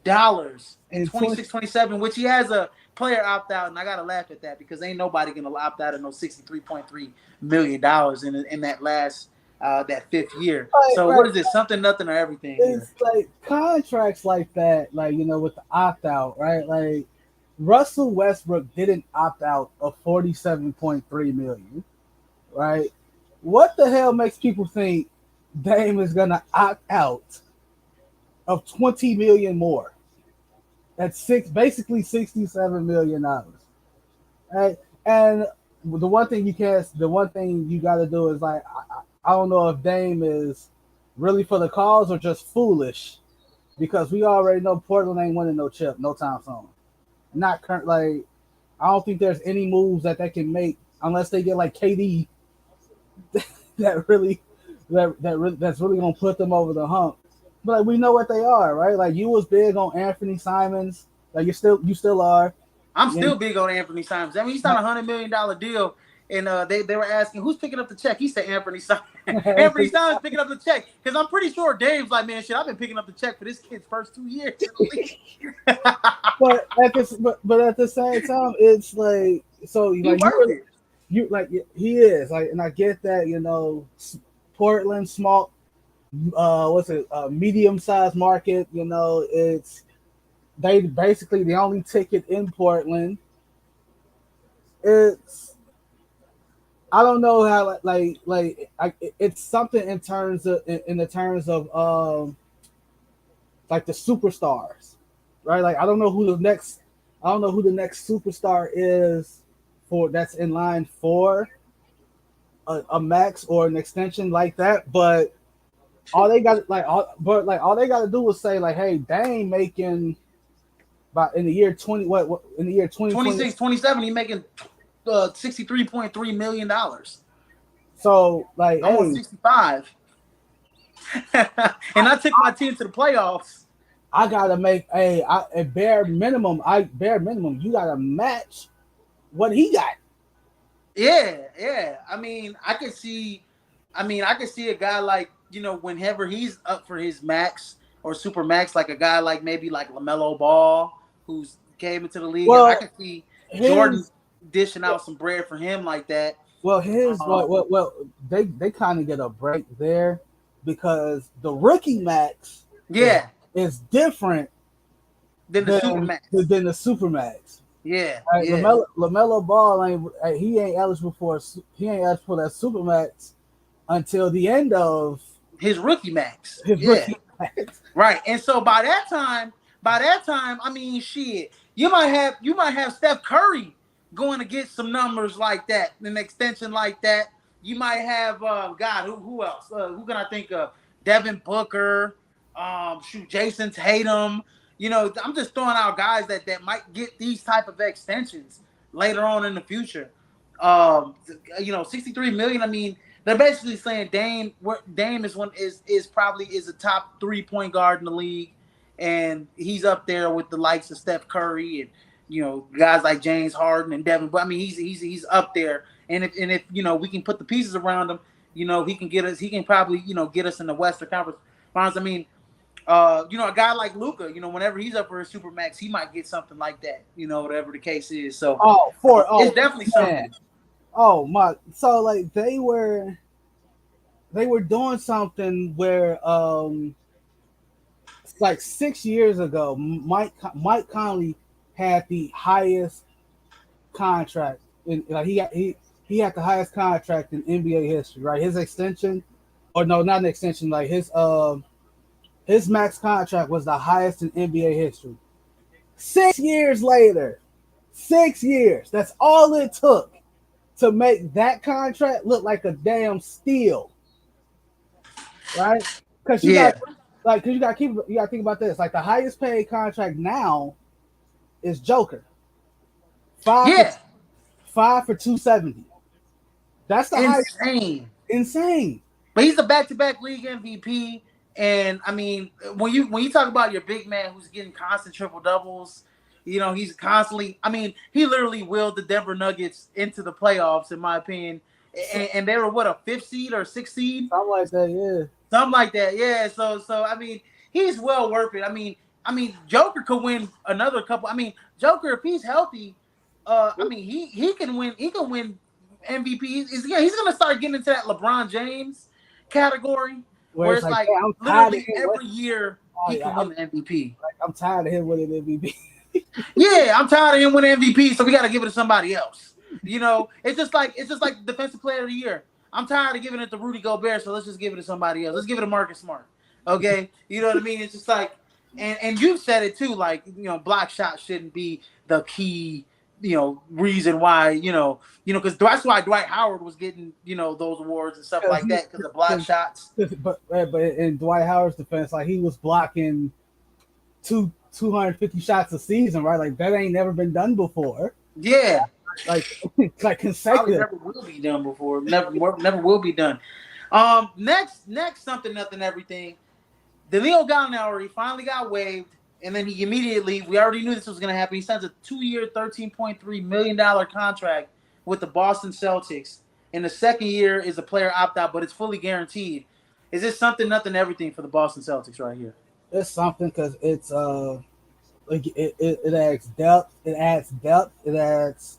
dollars in 26-27, which he has a player opt out, and I gotta laugh at that because ain't nobody gonna opt out of no $63.3 million in that last that 5th year. So what is it? Something, nothing, or everything? It's like contracts like that, like with the opt out, right? Like Russell Westbrook didn't opt out of 47.3 million, right? What the hell makes people think Dame is gonna opt out of 20 million more? That's basically $67 million, right? And the one thing you got to do is like I don't know if Dame is really for the cause or just foolish, because we already know Portland ain't winning no chip no time soon. Not current. Like I don't think there's any moves that they can make unless they get like KD that's really gonna put them over the hump. But like, we know what they are, right? Like you was big on Anthony Simons, like you still are. I'm still big on Anthony Simons. I mean, he signed a $100 million deal, and they were asking who's picking up the check. He said Anthony Simons. Anthony Simons picking up the check because I'm pretty sure Dave's like, man, shit, I've been picking up the check for this kid's first 2 years in the league. but at the same time, it's like so He like worth it. you like he is like, and I get that Portland small, what's it, medium sized market. It's they basically the only ticket in Portland. It's I don't know how it's something in the terms of like the superstars, right? Like I don't know who the next superstar is for that's in line for a max or an extension like that. But all they got all they got to do is say like, hey, Dame making about in the year 20 what in the year 2020 26, 27, he making $63.3 million. So like, I'm on hey, 65. And I took my team to the playoffs. I gotta make a bare minimum. You gotta match what he got. Yeah. I could see a guy like, whenever he's up for his max or super max, like a guy like maybe like LaMelo Ball, who's came into the league. Well, I could see Jordan dishing out some bread for him like that. Well, they kind of get a break there because the rookie max is different than the super max. Than the super max. Yeah, right? yeah. LaMelo Ball he ain't eligible for that super max until the end of his rookie max. Rookie max. Right. And so by that time, I mean, shit, you might have Steph Curry going to get some numbers like that, an extension like that. You might have who else? Who can I think of? Devin Booker, Jason Tatum. I'm just throwing out guys that might get these type of extensions later on in the future. 63 million. I mean, they're basically saying Dame is probably a top 3-point guard in the league, and he's up there with the likes of Steph Curry and guys like James Harden and Devin. But I mean, he's up there, and if we can put the pieces around him, he can get us. He can probably get us in the Western Conference Finals. I mean, a guy like Luka, whenever he's up for his super max, he might get something like that. Whatever the case is. So it's definitely something. Oh my! So like they were doing something where like 6 years ago, Mike Conley had the highest contract he had the highest contract in NBA history, right? His extension, or no, not an extension, like his max contract was the highest in NBA history. 6 years later, 6 years. That's all it took to make that contract look like a damn steal, right? Because you got to think about this. Like the highest paid contract now is Joker. 5 for 270. That's the highest. Insane. But he's a back-to-back league MVP, and I mean, when you talk about your big man who's getting constant triple doubles. He's constantly. I mean, he literally willed the Denver Nuggets into the playoffs, in my opinion. And they were what, a 5th seed or 6th seed? Something like that, yeah. Something like that, yeah. So I mean, he's well worth it. I mean, Joker could win another couple. I mean, Joker, if he's healthy, I mean, he can win. He can win MVP. He's gonna start getting into that LeBron James category, where it's like literally every year he can win the MVP. Like, I'm tired of him winning MVP. Yeah, I'm tired of him winning MVP, so we got to give it to somebody else. It's just like defensive player of the year. I'm tired of giving it to Rudy Gobert, so let's just give it to somebody else. Let's give it to Marcus Smart. Okay, you know what I mean? It's just like, and you said it too. Like, block shots shouldn't be the key. Reason why. Because that's why Dwight Howard was getting those awards and stuff like that because of block shots. But in Dwight Howard's defense, like he was blocking 250 shots a season, right? Like that ain't never been done before. Yeah, like consecutive. Never will be done before. Never will be done. Next, something, nothing, everything. Danilo Gallinari finally got waived, and then he immediately. We already knew this was going to happen. He signs a 2-year, $13.3 million contract with the Boston Celtics, and the second year is a player opt out, but it's fully guaranteed. Is this something, nothing, everything for the Boston Celtics right here? It's something because it's like it adds depth. It adds depth. It adds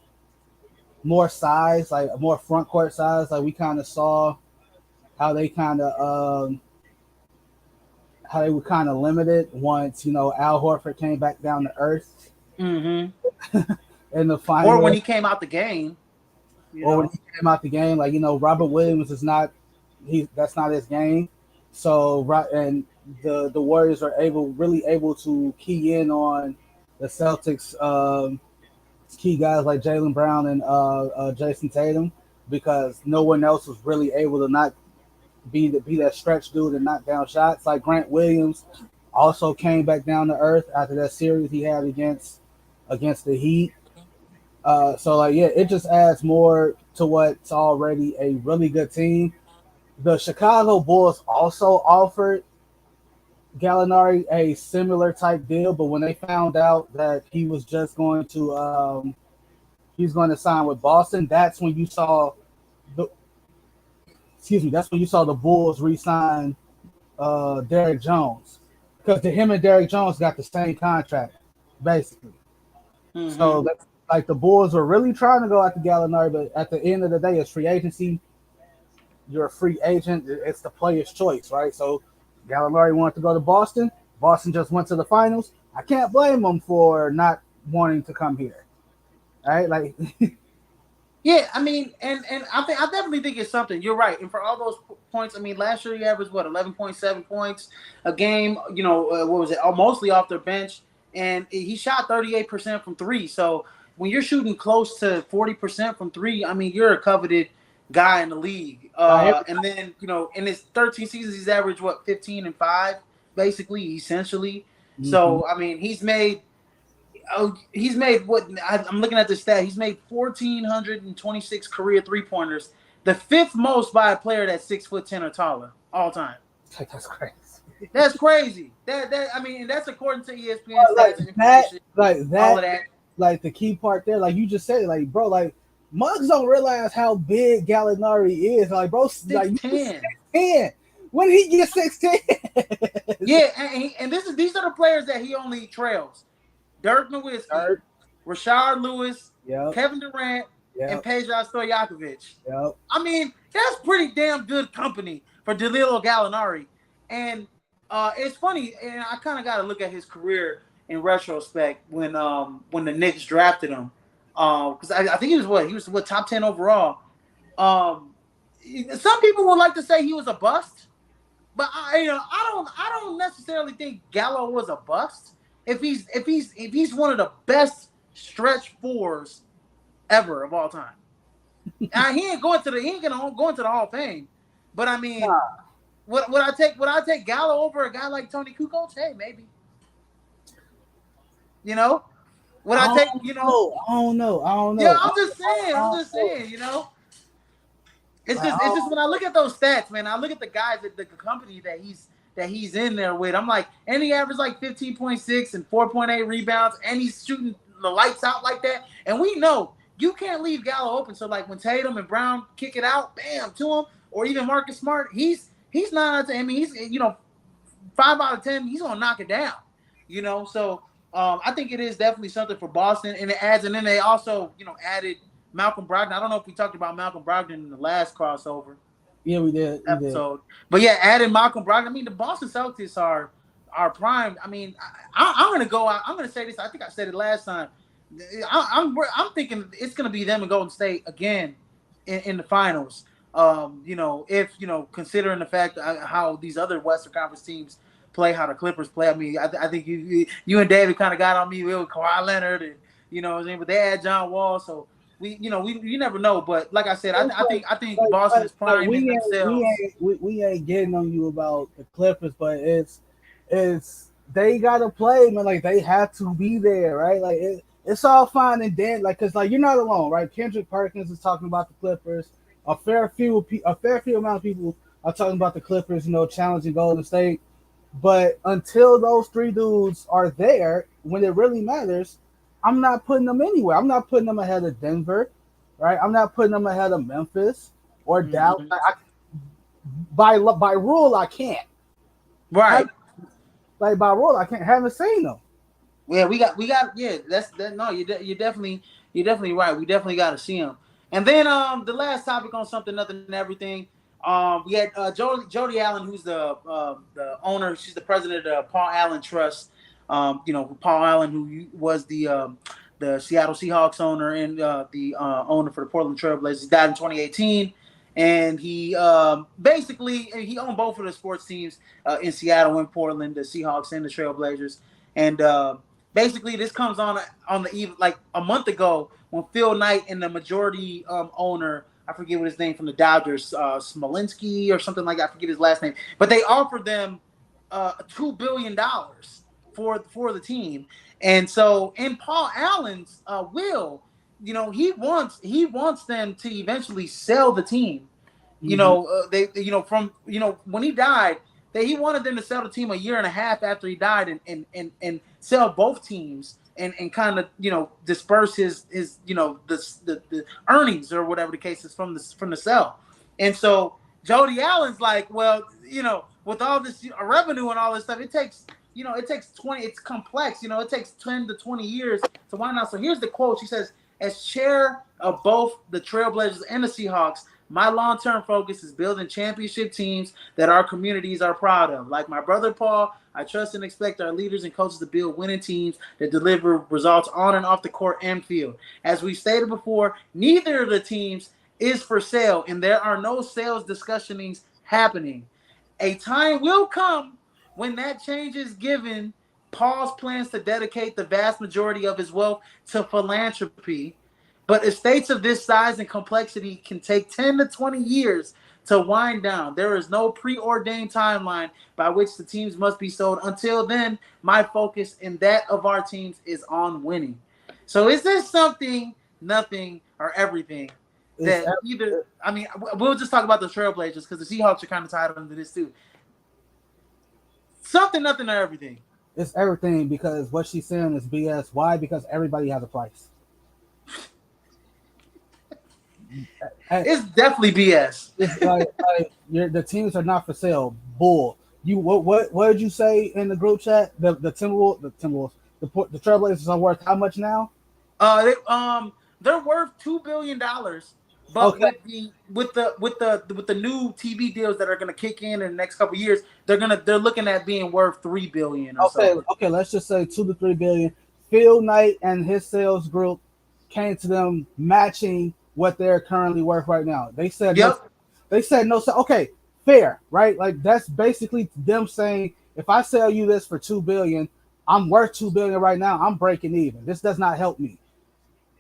more size, like more front court size. Like we kind of saw how they kind of how they were kind of limited once Al Horford came back down to earth Mm-hmm. in the Or when final, he came out the game, or when he came out the game. Like Robert Williams is not that's not his game. So right, and the Warriors are really able to key in on the Celtics key guys like Jaylen Brown and Jason Tatum because no one else was really able to not be that stretch dude and knock down shots. Like Grant Williams also came back down to earth after that series he had against the Heat. So like yeah, it just adds more to what's already a really good team. The Chicago Bulls also offered Gallinari a similar type deal, but when they found out that he was just going to he's going to sign with Boston, that's when you saw the that's when you saw the Bulls re-sign Derrick Jones because him and Derrick Jones got the same contract basically. mm-hmm. So that's like the Bulls were really trying to go after Gallinari, but at the end of the day, it's free agency. You're a free agent. It's the player's choice, right? So Gallinari wanted to go to Boston. Boston just went to the finals. I can't blame them for not wanting to come here, right? Like, Yeah, I mean, and I definitely think it's something. You're right, and for all those points, I mean, last year he averaged what 11.7 points a game. What was it? Mostly off their bench, and he shot 38% from three. So when you're shooting close to 40% from three, I mean, you're a coveted guy in the league. And then in his 13 seasons, he's averaged what 15 and 5, basically, essentially. mm-hmm. So I mean, he's made what I'm looking at the stat. He's made 1,426 career 3-pointers, the fifth most by a player that's 6'10" or taller all time. That's crazy. That's crazy. That I mean, that's according to ESPN like stats and information. all of that. Like the key part there, like you just said, like bro, like mugs don't realize how big Gallinari is. Like bro, 6'10". like 6'10". When he gets 6'10". Yeah, and these are the players that he only trails. Dirk Nowitzki, Rashard Lewis, yep. Kevin Durant, yep. and Peja Stojakovic. Yep. I mean, that's pretty damn good company for Danilo Gallinari. And it's funny, and I kind of got to look at his career in retrospect when the Knicks drafted him, because I think he was top 10 overall. Some people would like to say he was a bust, but I don't necessarily think Gallo was a bust. If he's one of the best stretch fours ever of all time, and he ain't gonna go into the Hall of Fame. But I mean, would I take Gallo over a guy like Tony Kukoc? Hey, maybe. Would I take? I don't know. Yeah, I'm just saying. It's just when I look at those stats, man. I look at the guys that the company that he's in there with. I'm like, and he averaged like 15.6 and 4.8 rebounds, and he's shooting the lights out like that. And we know you can't leave Gallo open. So like when Tatum and Brown kick it out, bam, to him, or even Marcus Smart, he's not. I mean, he's 5 out of 10, he's gonna knock it down. So I think it is definitely something for Boston, and it adds. And then they also added Malcolm Brogdon. I don't know if we talked about Malcolm Brogdon in the last crossover. Yeah, we did. Episode. But yeah, adding Malcolm Brogdon. I mean, the Boston Celtics are prime. I mean, I'm going to go out. I'm going to say this. I think I said it last time. I'm thinking it's going to be them and Golden State again in the finals. If considering the fact how these other Western Conference teams play, how the Clippers play. I mean, I think you and David kind of got on me with Kawhi Leonard, and but they had John Wall, so. You never know, but like I said, I think Boston is priming themselves. We ain't getting on you about the Clippers, but it's they gotta play, man. Like they have to be there, right? Like it's all fine and then, like, cause like you're not alone, right? Kendrick Perkins is talking about the Clippers. A fair few amount of people are talking about the Clippers, challenging Golden State. But until those three dudes are there, when it really matters, I'm not putting them anywhere. I'm not putting them ahead of Denver. right? I'm not putting them ahead of Memphis or Dallas. Mm-hmm. By rule, I can't. Right. Have, like by rule, I can't. Haven't seen them. Yeah, we got. Yeah, that's that. No, you're definitely right. We definitely got to see him. And then the last topic on something, nothing, and everything. We had Jody Allen, who's the owner. She's the president of the Paul Allen Trust. Paul Allen, who was the Seattle Seahawks owner and the owner for the Portland Trailblazers. He died in 2018, and he owned both of the sports teams in Seattle and Portland, the Seahawks and the Trailblazers. And basically, this comes on the eve, like a month ago, when Phil Knight and the majority owner, I forget what his name from the Dodgers, Smolinski or something like that, I forget his last name, but they offered them $2 billion for the team. And so in Paul Allen's will, he wants them to eventually sell the team. Mm-hmm. When he died, he wanted them to sell the team a year and a half after he died, and sell both teams, and kind of disperse his the earnings or whatever the case is from the sell. And so Jody Allen's like, well, with all this revenue and all this stuff, it takes 20. It's complex. It takes 10 to 20 years to wind out. So here's the quote. She says, "As chair of both the Trailblazers and the Seahawks, my long-term focus is building championship teams that our communities are proud of. Like my brother Paul, I trust and expect our leaders and coaches to build winning teams that deliver results on and off the court and field. As we stated before, neither of the teams is for sale, and there are no sales discussions happening. A time will come when that change is given. Paul's plans to dedicate the vast majority of his wealth to philanthropy, but estates of this size and complexity can take 10 to 20 years to wind down. There is no preordained timeline by which the teams must be sold. Until then, my focus and that of our teams is on winning." So is this something, nothing, or everything? It's That either, I mean, we'll just talk about the Trailblazers because the Seahawks are kind of tied into this too. Something, nothing, or everything. it's everything because what she's saying is BS. Why? Because everybody has a price. It's definitely BS. It's like the teams are not for sale. Bull. What did you say in the group chat? The Timberwolves, the Trailblazers are worth how much now? They're worth $2 billion, but Okay, with the new TV deals that are going to kick in the next couple of years, they're looking at being worth $3 billion or okay, so. okay. Let's just say 2 to 3 billion. Phil Knight and his sales group came to them matching what they're currently worth right now. They said no. Yep. They said no. Okay, fair, right? Like that's basically them saying, if I sell you this for 2 billion, I'm worth 2 billion right now. I'm breaking even. This does not help me.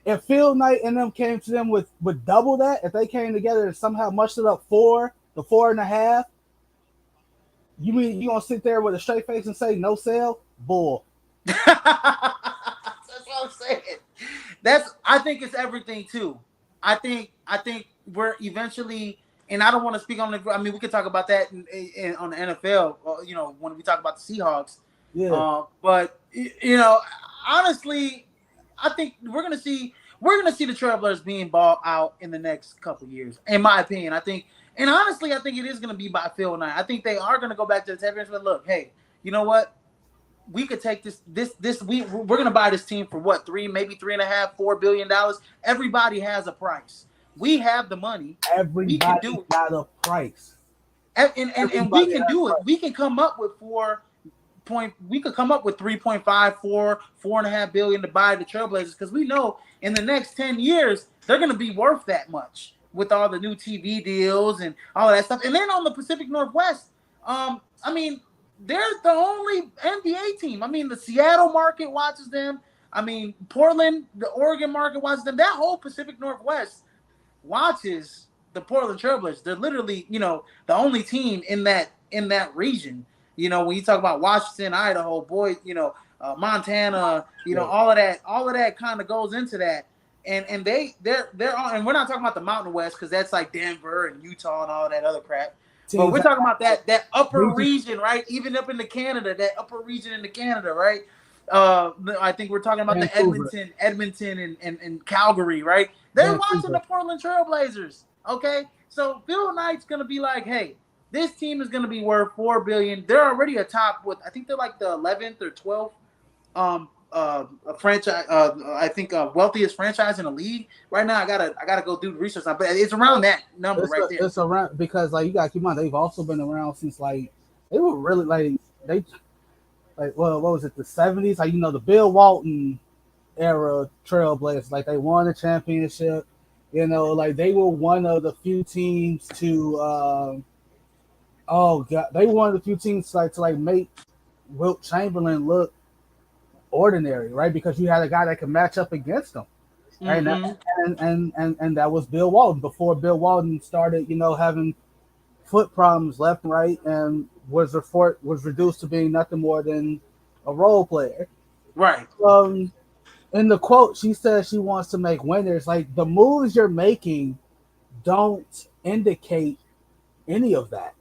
If Phil Knight and them came to them with double that, if they came together and somehow mushed it up 4 to 4.5, you mean you gonna sit there with a straight face and say no sale? Bull. That's what I'm saying. I think it's everything too. I think we're eventually, and I don't want to speak on the. I mean, we could talk about that on the NFL. When we talk about the Seahawks. Yeah. But honestly, I think we're gonna see the Trailblazers being bought out in the next couple of years. In my opinion, I think, and honestly, I think it is gonna be by Phil Knight. I think they are gonna go back to the championship. But look, hey, you know what? We could take this we're gonna buy this team for what, maybe 3.5, $4 billion. Everybody has a price. We have the money. We can Everybody do it. got a price. And we Everybody can has a do it. price. We can come up with we could come up with 3.5, 4.5 billion to buy the Trailblazers, because we know in the next 10 years they're going to be worth that much with all the new TV deals and all of that stuff. And then on the Pacific Northwest, I mean, they're the only NBA team. I mean, the Seattle market watches them. I mean, Portland, the Oregon market watches them. That whole Pacific Northwest watches the Portland Trailblazers. They're literally, the only team in that region. When you talk about Washington, Idaho, boy, Montana, Yeah. all of that kind of goes into that. And they're all, and we're not talking about the Mountain West, because that's like Denver and Utah and all that other crap. But Teams we're that talking about that upper region. region, right? Even up into Canada, that upper region into Canada, right? I think we're talking about the Vancouver. Edmonton and Calgary, right? They're watching Vancouver. the Portland Trailblazers. Okay, so Phil Knight's gonna be like, hey, this team is gonna be worth $4 billion. They're already a top with, I think they're like the 11th or 12th a franchise. I think wealthiest franchise in the league right now. I gotta go do the research on, but it's around that number right there. It's around because like you got to keep in mind they've also been around since like they were really they like well what was it the 70s, like the Bill Walton era Trailblazers, like they won the championship, like they were one of the few teams to oh god, they were one of the few teams like to like make Wilt Chamberlain look ordinary, right? Because you had a guy that could match up against him. Right? Mm-hmm. And that was Bill Walton before Bill Walton started, having foot problems left and right, and was reduced to being nothing more than a role player. Right. In the quote, she says she wants to make winners. Like the moves you're making don't indicate any of that,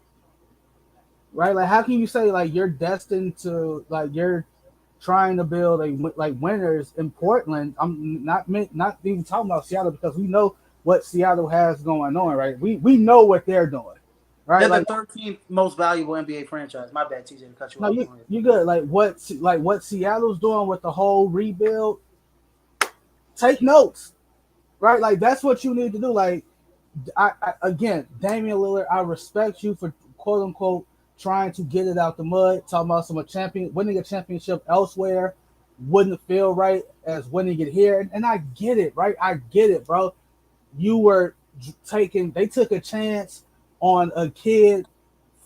right? Like how can you say like you're destined to like you're trying to build like winners in Portland? I'm not even talking about Seattle because we know what Seattle has going on, right? We know what they're doing, right? They're Like the 13th most valuable NBA franchise. My bad, TJ, to cut you no, off. you good. Like what Seattle's doing with the whole rebuild. Take notes, right? Like that's what you need to do. Like again, Damian Lillard, I respect you for quote unquote trying to get it out the mud, talking about winning a championship elsewhere wouldn't feel right as winning it here. And I get it, right? I get it, bro. They took a chance on a kid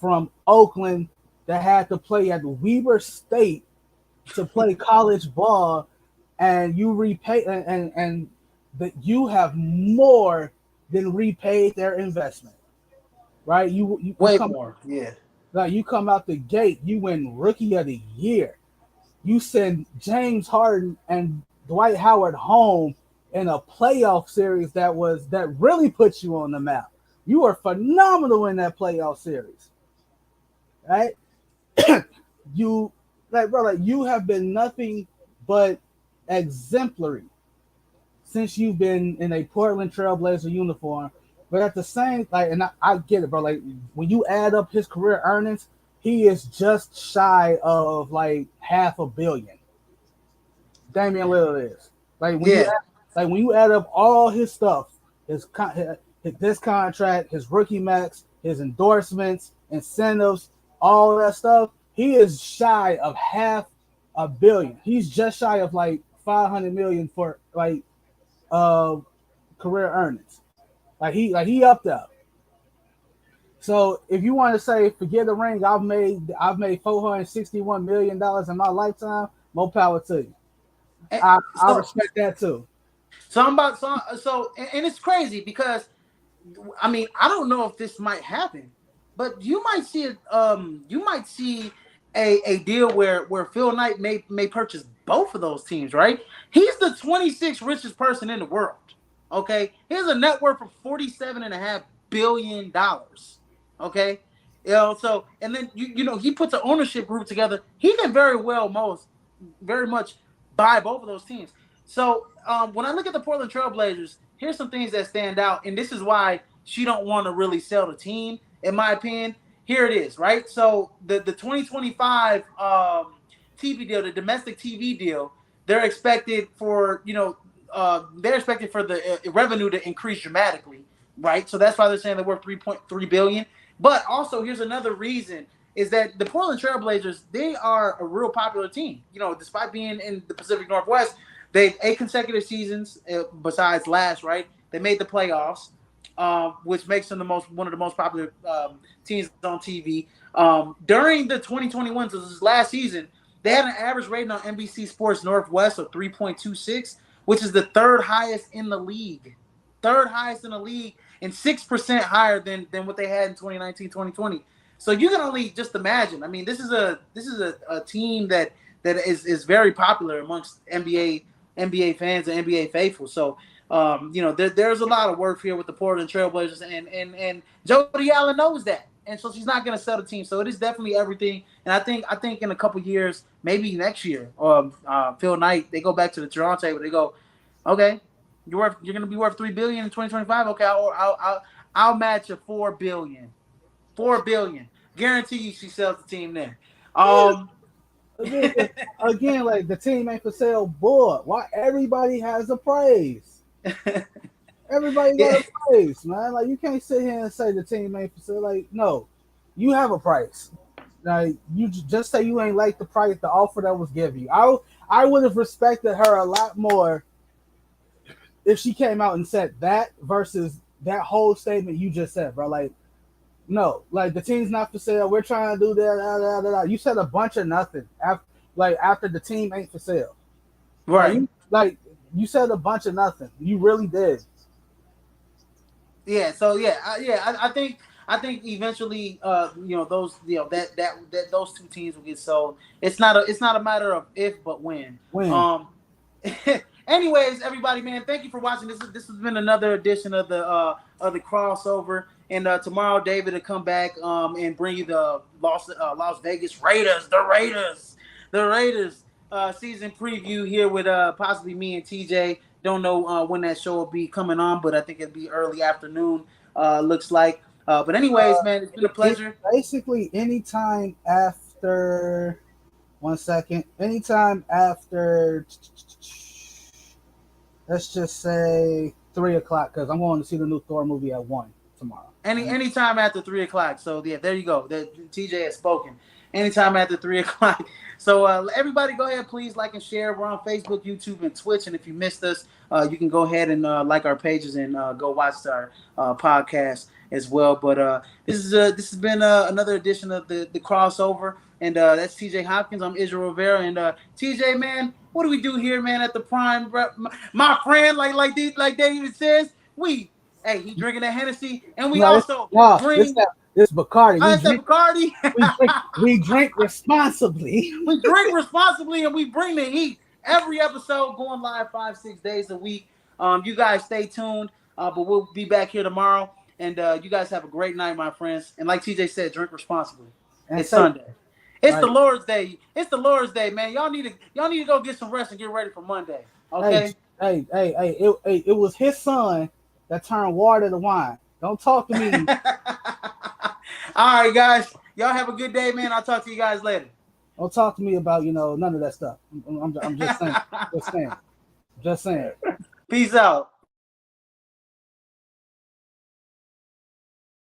from Oakland that had to play at Weber State to play college ball, and you repay and that you have more than repaid their investment, right? You Way come more, yeah. like you come out the gate, you win Rookie of the Year. You send James Harden and Dwight Howard home in a playoff series that really put you on the map. You are phenomenal in that playoff series, right? You you have been nothing but exemplary since you've been in a Portland Trailblazer uniform. But at the same and I get it, bro. Like when you add up his career earnings, he is just shy of like $500 million. Damian Lillard is Yeah. when you add up all his stuff, this contract, his rookie max, his endorsements, incentives, all that stuff, he is shy of $500 million. He's just shy of like 500 million for career earnings. He up there. So if you want to say forget the ring, I've made $461 million in my lifetime. More power to you. And I so, respect that too. so I'm about and it's crazy because I mean I don't know if this might happen, but you might see it. You might see a deal where Phil Knight may purchase both of those teams. Right? He's the 26th richest person in the world. Okay, he has a net worth of $47.5 billion. Okay, so and then he puts an ownership group together. He can very much buy both of those teams. So when I look at the Portland Trailblazers, here's some things that stand out, and this is why she don't want to really sell the team, in my opinion. Here it is, right? So the 2025 TV deal, the domestic TV deal, they're expected for the revenue to increase dramatically, right? So that's why they're saying they're worth 3.3 billion. But also, here's another reason is that the Portland Trailblazers, they are a real popular team. Despite being in the Pacific Northwest, they've 8 consecutive seasons besides last, right? They made the playoffs, which makes them one of the most popular teams on TV. During the 2021, so this is last season, they had an average rating on NBC Sports Northwest of 3.26, which is the third highest in the league. Third highest in the league and 6% higher than what they had in 2019, 2020. So you can only just imagine. I mean, this is a team that is very popular amongst NBA fans and NBA faithful. So there's a lot of work here with the Portland Trailblazers, and Jody Allen knows that, and so she's not going to sell the team. So it is definitely everything. And I think in a couple years, maybe next year, Phil Knight, they go back to the Toronto table. They go, okay, You're gonna be worth $3 billion in 2025. Okay, I'll match a $4 billion. 4 billion. Guarantee you she sells the team there. Yeah. Um Again, like the team ain't for sale, boy. Why everybody has a praise? Everybody got yeah. a price, man. Like you can't sit here and say the team ain't for sale. Like no, you have a price. Like you just say you ain't like the price, the offer that was given you. I would have respected her a lot more if she came out and said that versus that whole statement you just said, bro. Like no, like the team's not for sale. We're trying to do that. Da, da, da, da. You said a bunch of nothing after the team ain't for sale. Right. Like you said a bunch of nothing. You really did. Yeah. So yeah, I think eventually, those, that those two teams will get sold. It's not a matter of if, but when. When Um. Anyways, everybody, man, thank you for watching. This has been another edition of the crossover. And tomorrow, David will come back and bring you the Las Vegas Raiders, the Raiders season preview here with possibly me and TJ. Don't know when that show will be coming on, but I think it'll be early afternoon. Looks like. But anyways, man, it's been a it pleasure. basically anytime after 1 second, anytime after let's just say 3 o'clock because I'm going to see the new Thor movie at 1 tomorrow. Anytime after 3 o'clock. So yeah, there you go. TJ has spoken. Anytime after 3 o'clock. So everybody, go ahead, please like and share. We're on Facebook, YouTube, and Twitch. And if you missed us, you can go ahead and like our pages and go watch our podcast as well. But this has been another edition of the crossover. And that's TJ Hopkins. I'm Israel Rivera. And TJ, man, what do we do here, man? At the Prime, my friend, like David says, we. Hey, he drinking that Hennessy, and we No, also this bring. that this Bacardi. That's that Bacardi. We drink responsibly. We drink responsibly, and we bring the heat. Every episode going live 5-6 days a week. You guys stay tuned, but we'll be back here tomorrow. And you guys have a great night, my friends. And like TJ said, drink responsibly. And It's say Sunday. It's the like, Lord's Day. It's the Lord's Day, man. Y'all need to go get some rest and get ready for Monday. hey, Okay. it was his son that turned water to wine. Don't talk to me. All right, guys. Y'all have a good day, man. I'll talk to you guys later. Don't talk to me about none of that stuff. I'm just saying. Just saying. Peace out.